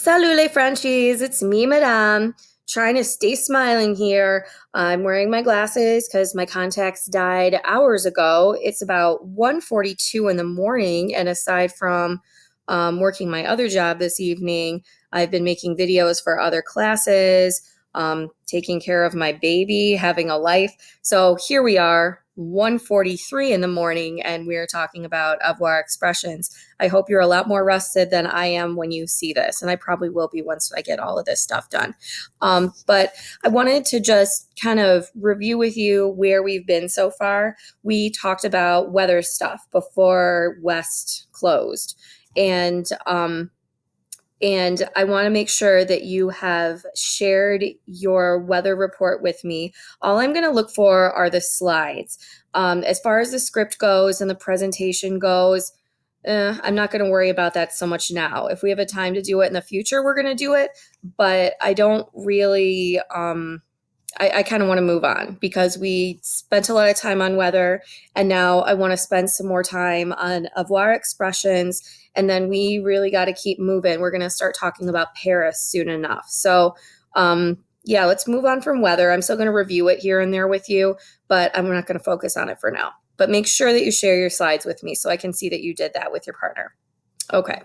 Salut les Frenchies, it's me, Madame, trying to stay smiling here. I'm wearing my glasses because my contacts died hours ago. It's about 1:42 in the morning, and aside from working my other job this evening, I've been making videos for other classes, taking care of my baby, having a life. So here we are, 1:43 in the morning, and we're talking about avoir expressions. I hope you're a lot more rested than I am when you see this, and I probably will be once I get all of this stuff done. But I wanted to just kind of review with you where we've been so far. We talked about weather stuff before West closed, and I want to make sure that you have shared your weather report with me. All I'm going to look for are the slides. As far as the script goes and the presentation goes, I'm not going to worry about that so much now. If we have a time to do it in the future, we're going to do it. But I don't really, I kind of want to move on because we spent a lot of time on weather, and now I want to spend some more time on avoir expressions, and then we really got to keep moving. We're going to start talking about Paris soon enough. So, yeah, let's move on from weather. I'm still going to review it here and there with you, but I'm not going to focus on it for now. But make sure that you share your slides with me so I can see that you did that with your partner. Okay.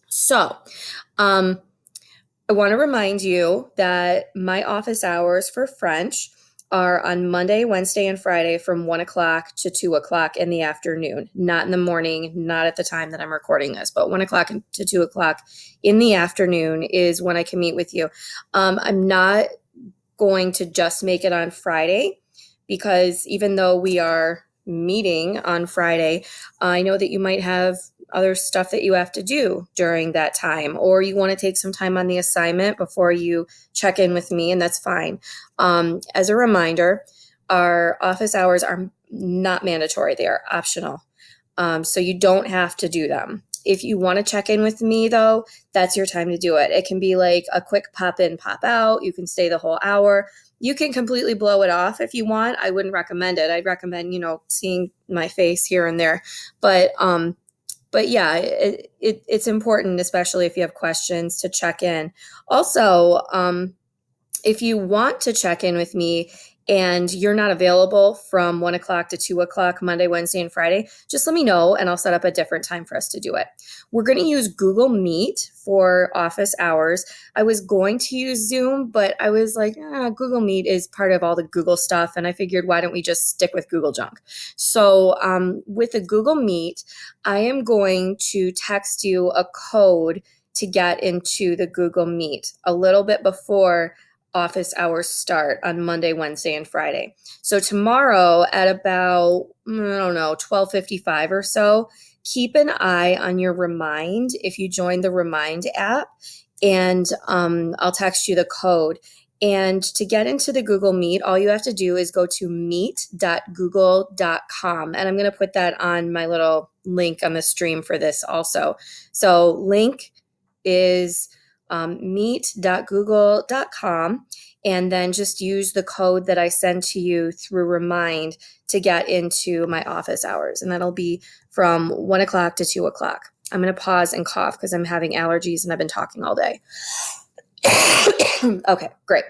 So, um, I want to remind you that my office hours for French are on Monday, Wednesday, and Friday from 1 o'clock to 2 o'clock in the afternoon, not in the morning, not at the time that I'm recording this, but 1 o'clock to 2 o'clock in the afternoon is when I can meet with you. I'm not going to just make it on Friday because even though we are meeting on Friday, I know that you might have other stuff that you have to do during that time, or you want to take some time on the assignment before you check in with me, and that's fine. As a reminder, our office hours are not mandatory, they are optional. So you don't have to do them. If you want to check in with me, though, that's your time to do it. It can be like a quick pop in, pop out. You can stay the whole hour. You can completely blow it off if you want. I wouldn't recommend it. I'd recommend, seeing my face here and there. But yeah, it's important, especially if you have questions, to check in. Also, if you want to check in with me and you're not available from 1 o'clock to 2 o'clock Monday, Wednesday, and Friday, just let me know and I'll set up a different time for us to do it. We're going to use Google Meet for office hours. I was going to use Zoom, but I was like, Google Meet is part of all the Google stuff. And I figured, why don't we just stick with Google junk? So with the Google Meet, I am going to text you a code to get into the Google Meet a little bit before office hours start on Monday, Wednesday, and Friday. So tomorrow at about, 12:55 or so, keep an eye on your Remind if you join the Remind app, and I'll text you the code. And to get into the Google Meet, all you have to do is go to meet.google.com. And I'm going to put that on my little link on the stream for this also. So link is meet.google.com, and then just use the code that I send to you through Remind to get into my office hours. And that'll be from 1 o'clock to 2 o'clock. I'm going to pause and cough because I'm having allergies and I've been talking all day. Okay, great.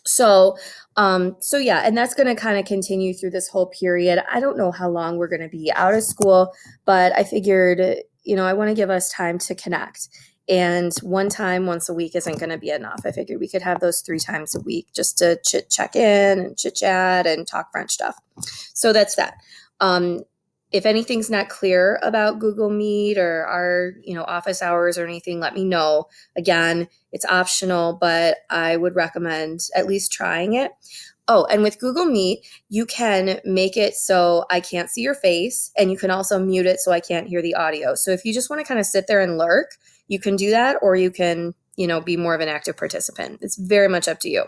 So yeah, and that's going to kind of continue through this whole period. I don't know how long we're going to be out of school, but I figured, I want to give us time to connect. And one time once a week isn't going to be enough. I figured we could have those 3 times a week just to check in and chit chat and talk French stuff. So that's that. If anything's not clear about Google Meet or our, office hours or anything, let me know. Again, it's optional, but I would recommend at least trying it. Oh, and with Google Meet, you can make it so I can't see your face, and you can also mute it so I can't hear the audio. So if you just want to kind of sit there and lurk, you can do that, or you can, be more of an active participant. It's very much up to you.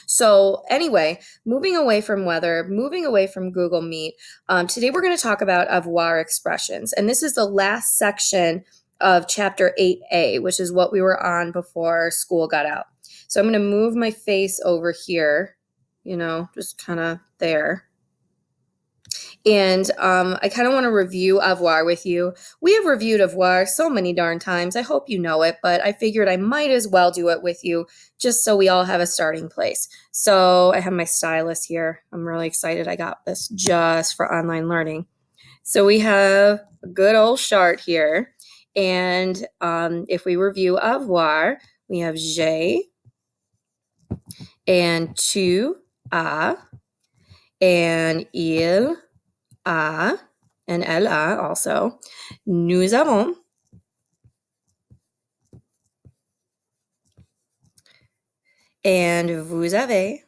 So anyway, moving away from weather, moving away from Google Meet, today we're going to talk about avoir expressions. And this is the last section of chapter 8A, which is what we were on before school got out. So I'm going to move my face over here, just kind of there. And I kind of want to review Avoir with you. We have reviewed Avoir so many darn times. I hope you know it, but I figured I might as well do it with you just so we all have a starting place. So I have my stylus here. I'm really excited I got this just for online learning. So we have a good old chart here. And if we review Avoir, we have J and tu as and il a and elle a also. Nous avons and vous avez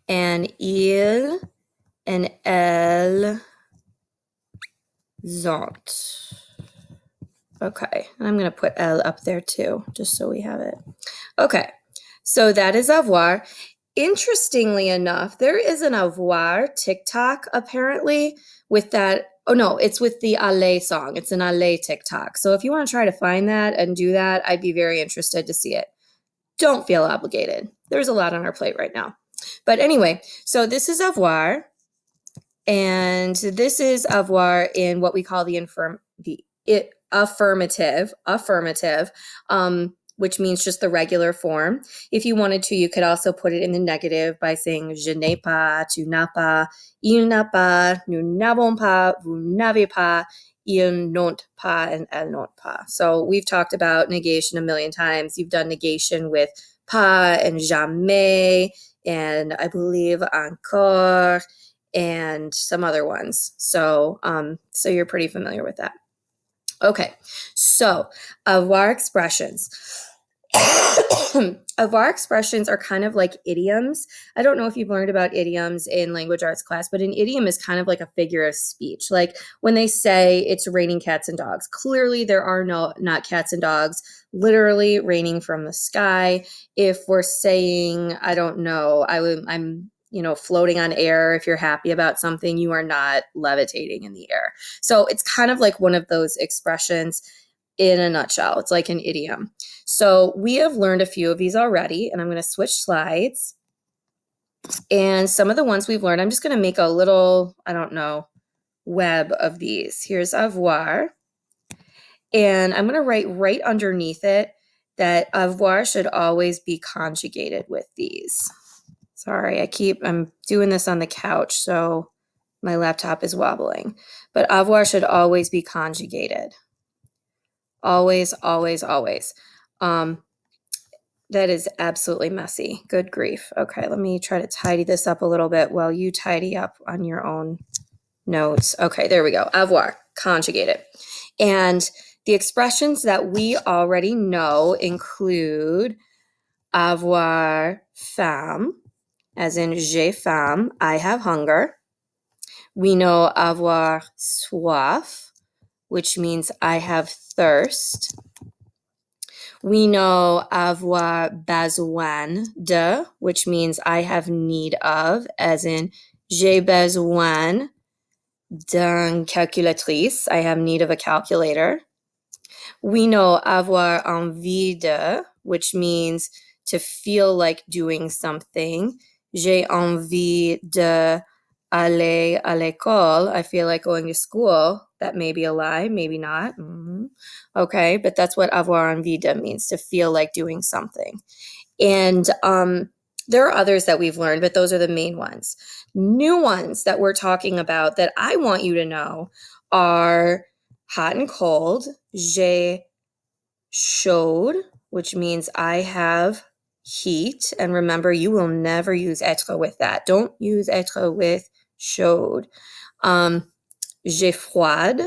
and ils and elles ont. Okay, and I'm going to put elle up there too, just so we have it. Okay, so that is avoir. Interestingly enough, there is an Avoir TikTok apparently with that. Oh no, it's with the Ale song. It's an Ale TikTok. So if you want to try to find that and do that, I'd be very interested to see it. Don't feel obligated. There's a lot on our plate right now. But anyway, so this is Avoir, and this is Avoir in what we call the affirmative, which means just the regular form. If you wanted to, you could also put it in the negative by saying je n'ai pas, tu n'as pas, il n'a pas, nous n'avons pas, vous n'avez pas, ils n'ont pas, and elles n'ont pas. So we've talked about negation a million times. You've done negation with pas and jamais, and I believe encore, and some other ones. So you're pretty familiar with that. Okay, so avoir expressions. Avoir expressions are kind of like idioms. I don't know if you've learned about idioms in language arts class, but an idiom is kind of like a figure of speech. Like when they say it's raining cats and dogs, clearly there are not cats and dogs literally raining from the sky. If we're saying, I don't know, I'm floating on air. If you're happy about something, you are not levitating in the air. So it's kind of like one of those expressions in a nutshell. It's like an idiom. So we have learned a few of these already, and I'm going to switch slides. And some of the ones we've learned, I'm just going to make a little, I don't know, web of these. Here's avoir. And I'm going to write right underneath it that avoir should always be conjugated with these. Sorry, I'm doing this on the couch, so my laptop is wobbling. But avoir should always be conjugated. Always, always, always. That is absolutely messy. Good grief. Okay, let me try to tidy this up a little bit while you tidy up on your own notes. Okay, there we go. Avoir, conjugated. And the expressions that we already know include avoir faim, as in j'ai faim, I have hunger. We know avoir soif, which means I have thirst. We know avoir besoin de, which means I have need of, as in j'ai besoin d'une calculatrice. I have need of a calculator. We know avoir envie de, which means to feel like doing something. J'ai envie de aller à l'école. I feel like going to school. That may be a lie, maybe not. Okay, but that's what avoir envie de means, to feel like doing something. And there are others that we've learned, but those are the main ones. New ones that we're talking about that I want you to know are hot and cold. J'ai chaud, which means I have heat. And remember, you will never use être with that. Don't use être with chaud. J'ai froid,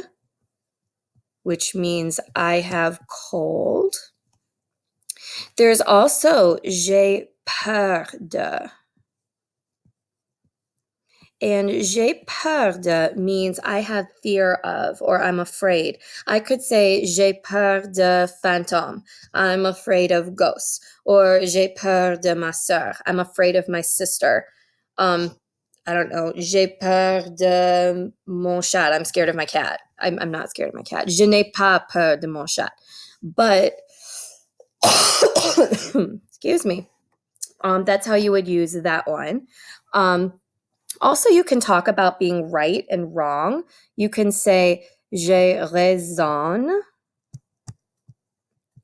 which means I have cold. There's also j'ai peur de. And j'ai peur de means I have fear of, or I'm afraid. I could say j'ai peur de fantômes. I'm afraid of ghosts. Or j'ai peur de ma sœur. I'm afraid of my sister. I don't know. J'ai peur de mon chat. I'm scared of my cat. I'm not scared of my cat. Je n'ai pas peur de mon chat. But, excuse me. That's how you would use that one. Um, Also, you can talk about being right and wrong. You can say j'ai raison,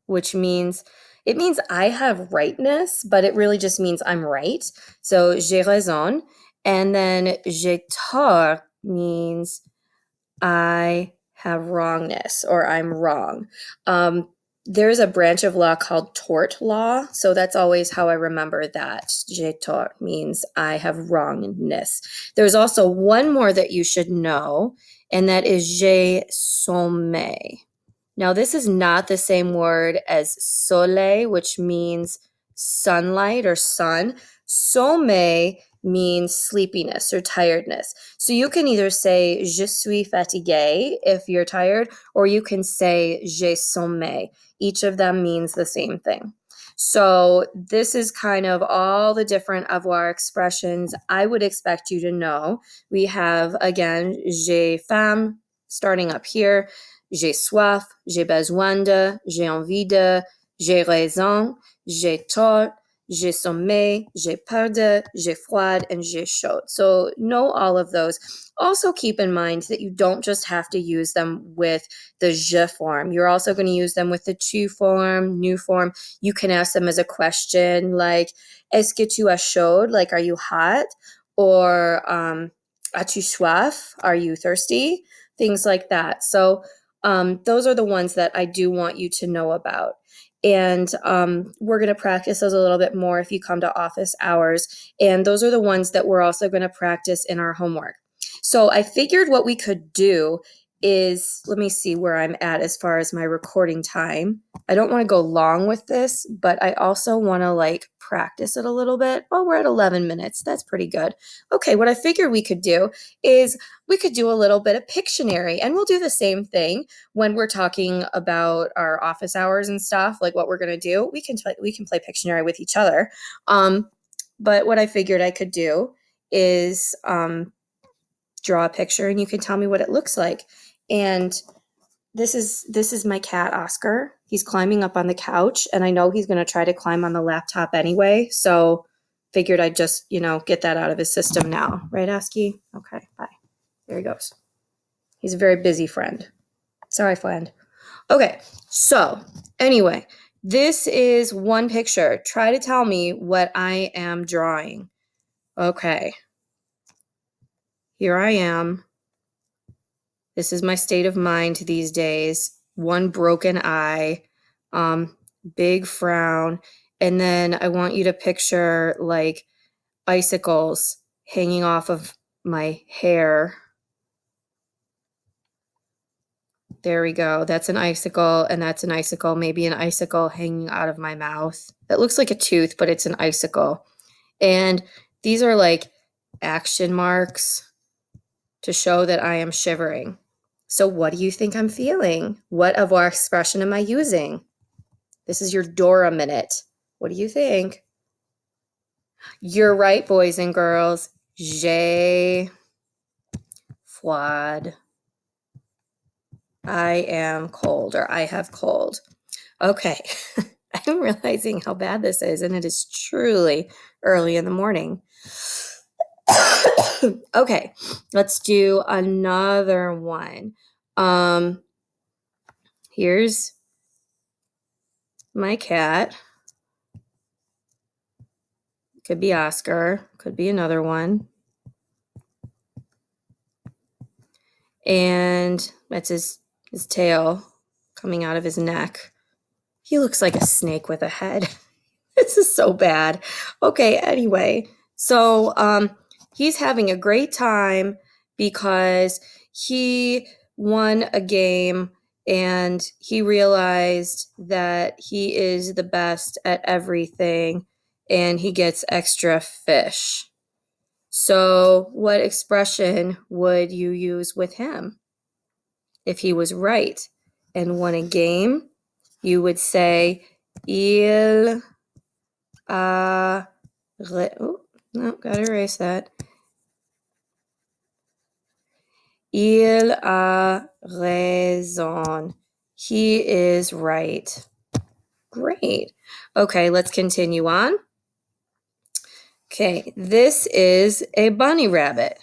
which means it means I have rightness, but it really just means I'm right. So j'ai raison. And then j'ai tort means I have wrongness or I'm wrong. Um, there's a branch of law called tort law. So that's always how I remember that. J'ai tort means I have wrongness. There's also one more that you should know, and that is j'ai sommeil. Now, this is not the same word as soleil, which means sunlight or sun. Sommeil means sleepiness or tiredness. So you can either say je suis fatigué if you're tired, or you can say j'ai sommeil. Each of them means the same thing. So this is kind of all the different avoir expressions I would expect you to know. We have, again, j'ai faim, starting up here. J'ai soif, j'ai besoin de, j'ai envie de, j'ai raison, j'ai tort, j'ai sommeil, j'ai peur de, j'ai froid, and j'ai chaud. So know all of those. Also keep in mind that you don't just have to use them with the je form. You're also going to use them with the tu form, nu form. You can ask them as a question like, est-ce que tu as chaud? Like, are you hot? Or, as-tu soif? Are you thirsty? Things like that. So those are the ones that I do want you to know about. And we're going to practice those a little bit more if you come to office hours. And those are the ones that we're also going to practice in our homework. So I figured what we could do is, let me see where I'm at as far as my recording time. I don't want to go long with this, but I also want to like practice it a little bit. Oh, we're at 11 minutes. That's pretty good. Okay, what I figured we could do is we could do a little bit of Pictionary, and we'll do the same thing when we're talking about our office hours and stuff, like what we're going to do. We can play Pictionary with each other. But what I figured I could do is draw a picture, and you can tell me what it looks like. And this is my cat Oscar. He's climbing up on the couch, and I know he's going to try to climb on the laptop anyway. So figured I'd just get that out of his system now, right, Oski? Okay, bye. There he goes. He's a very busy friend. Sorry, friend. Okay, so anyway, this is one picture. Try to tell me what I am drawing. Okay, here I am. This is my state of mind these days. One broken eye, big frown, and then I want you to picture like icicles hanging off of my hair. There we go. That's an icicle, and that's an icicle, maybe an icicle hanging out of my mouth. That looks like a tooth, but it's an icicle. And these are like action marks to show that I am shivering. So what do you think I'm feeling? What avoir expression am I using? This is your Dora minute. What do you think? You're right, boys and girls. J'ai froid. I am cold, or I have cold. Okay. I'm realizing how bad this is, and it is truly early in the morning. Okay, let's do another one. Here's my cat. Could be Oscar, could be another one. And that's his tail coming out of his neck. He looks like a snake with a head. This is so bad. Okay, anyway, so he's having a great time because he won a game and he realized that he is the best at everything and he gets extra fish. So, what expression would you use with him? If he was right and won a game, you would say, Il a. Oh, no, gotta erase that. Il a raison. He is right. Great. Okay, let's continue on. Okay, this is a bunny rabbit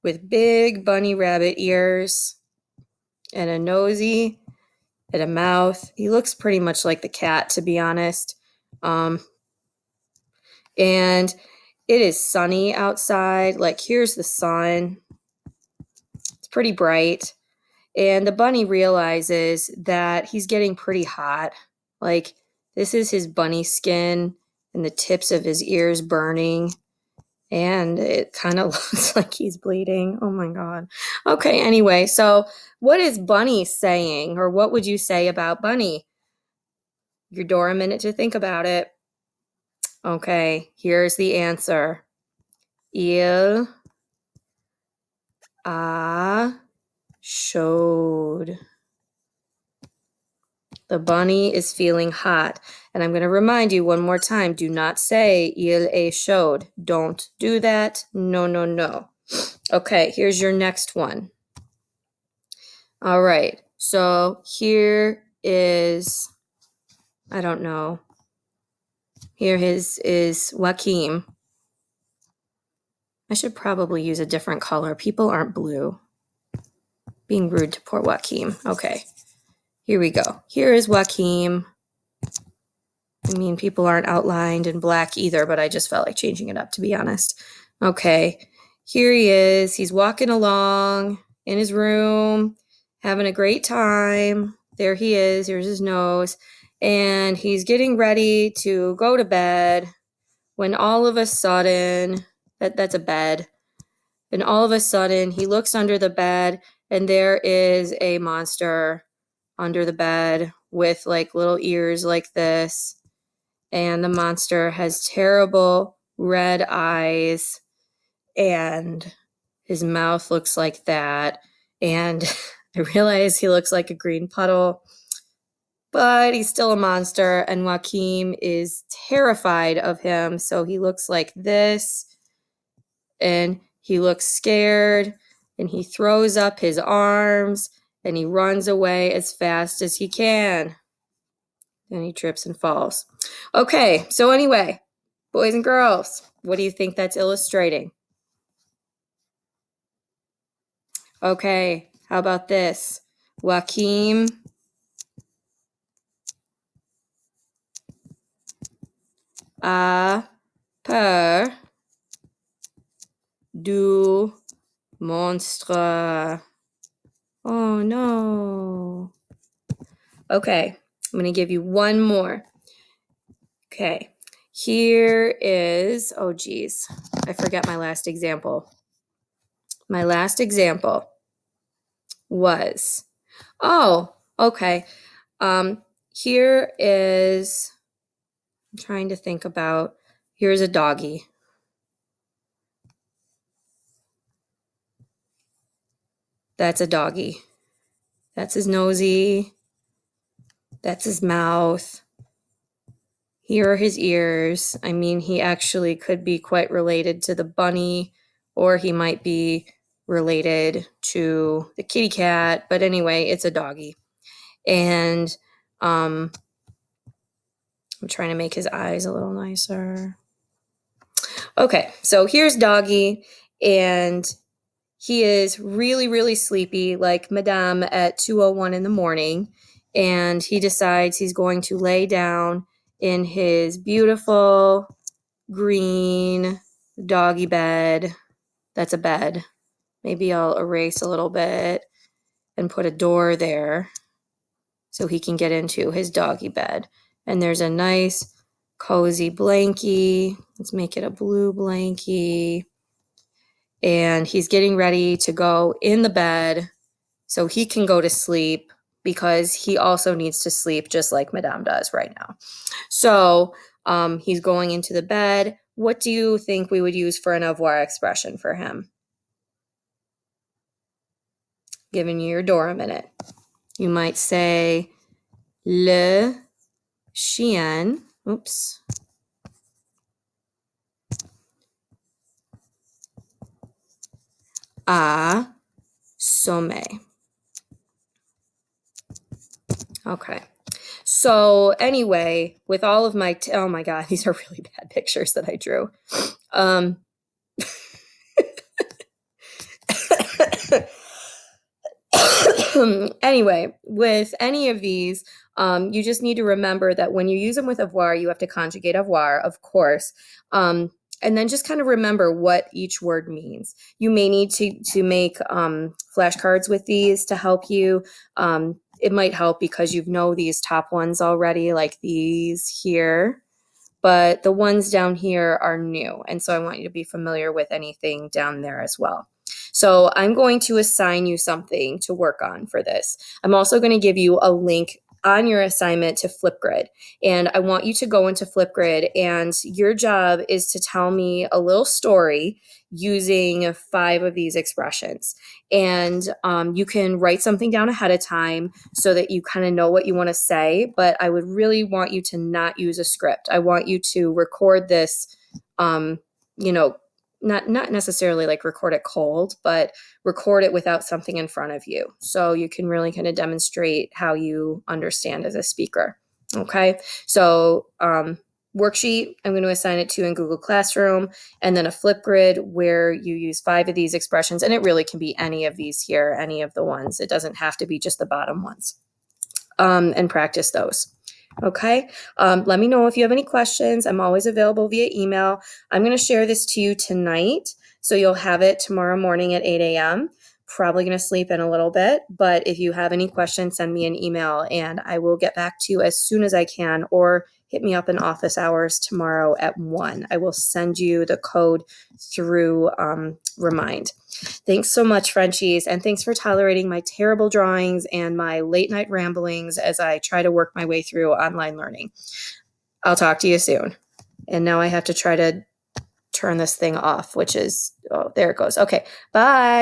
with big bunny rabbit ears and a nosy and a mouth. He looks pretty much like the cat, to be honest. And it is sunny outside. Like, here's the sun. It's pretty bright. And the bunny realizes that he's getting pretty hot. Like, this is his bunny skin and the tips of his ears burning. And it kind of looks like he's bleeding. Oh my God. Okay, anyway, so what is Bunny saying? Or what would you say about Bunny? Give your door a minute to think about it. Okay, here's the answer. Il a chaud. The bunny is feeling hot. And I'm going to remind you one more time, do not say il est chaud. Don't do that. No, no, no. Okay, here's your next one. All right, so here is, I don't know. Here is Joaquim. I should probably use a different color. People aren't blue. Being rude to poor Joaquim. Okay, here we go. Here is Joaquim. I mean, people aren't outlined in black either, but I just felt like changing it up, to be honest. Okay, here he is. He's walking along in his room, having a great time. There he is. Here's his nose. And he's getting ready to go to bed when all of a sudden, that's a bed. And all of a sudden, he looks under the bed, and there is a monster under the bed with like little ears like this. And the monster has terrible red eyes, and his mouth looks like that. And I realize he looks like a green puddle, but he's still a monster, and Joaquim is terrified of him. So he looks like this, and he looks scared, and he throws up his arms, and he runs away as fast as he can. Then he trips and falls. Okay, so anyway, boys and girls, what do you think that's illustrating? Okay, how about this? Joaquim a peur du monstre. Oh no. Okay, I'm going to give you one more. Okay, here is, oh geez, I forgot my last example. My last example was, oh, okay. Here is, I'm trying to think about, here's a doggy. That's a doggy. That's his nosy. That's his mouth. Here are his ears. I mean, he actually could be quite related to the bunny, or he might be related to the kitty cat. But anyway, it's a doggy. And I'm trying to make his eyes a little nicer. Okay, so here's Doggy, and he is really, really sleepy, like Madame at 2:01 in the morning, and he decides he's going to lay down in his beautiful green doggy bed. That's a bed. Maybe I'll erase a little bit and put a door there so he can get into his doggy bed. And there's a nice cozy blankie. Let's make it a blue blankie. And he's getting ready to go in the bed so he can go to sleep, because he also needs to sleep just like Madame does right now. So he's going into the bed. What do you think we would use for an avoir expression for him? Giving you your door a minute. You might say, le chien, oops, a sommeil. Okay. So anyway, with all of my, oh my God, these are really bad pictures that I drew. Um, anyway, with any of these, you just need to remember that when you use them with avoir, you have to conjugate avoir, of course. And then just kind of remember what each word means. You may need to make flashcards with these to help you. It might help because you know these top ones already, like these here, but the ones down here are new. And so I want you to be familiar with anything down there as well. So I'm going to assign you something to work on for this. I'm also going to give you a link on your assignment to Flipgrid. And I want you to go into Flipgrid, and your job is to tell me a little story using 5 of these expressions. And you can write something down ahead of time so that you kind of know what you want to say. But I would really want you to not use a script. I want you to record this, um, you know, not necessarily like record it cold, but record it without something in front of you. So you can really kind of demonstrate how you understand as a speaker. Okay. So, worksheet, I'm going to assign it to in Google Classroom, and then a Flipgrid where you use 5 of these expressions. And it really can be any of these here, any of the ones. It doesn't have to be just the bottom ones. And practice those. Okay. Let me know if you have any questions. I'm always available via email. I'm going to share this to you tonight, so you'll have it tomorrow morning at 8 a.m. Probably going to sleep in a little bit, but if you have any questions, send me an email and I will get back to you as soon as I can, or hit me up in office hours tomorrow at 1. I will send you the code through Remind. Thanks so much, Frenchies, and thanks for tolerating my terrible drawings and my late night ramblings as I try to work my way through online learning. I'll talk to you soon. And now I have to try to turn this thing off, which is, oh, there it goes. Okay, bye.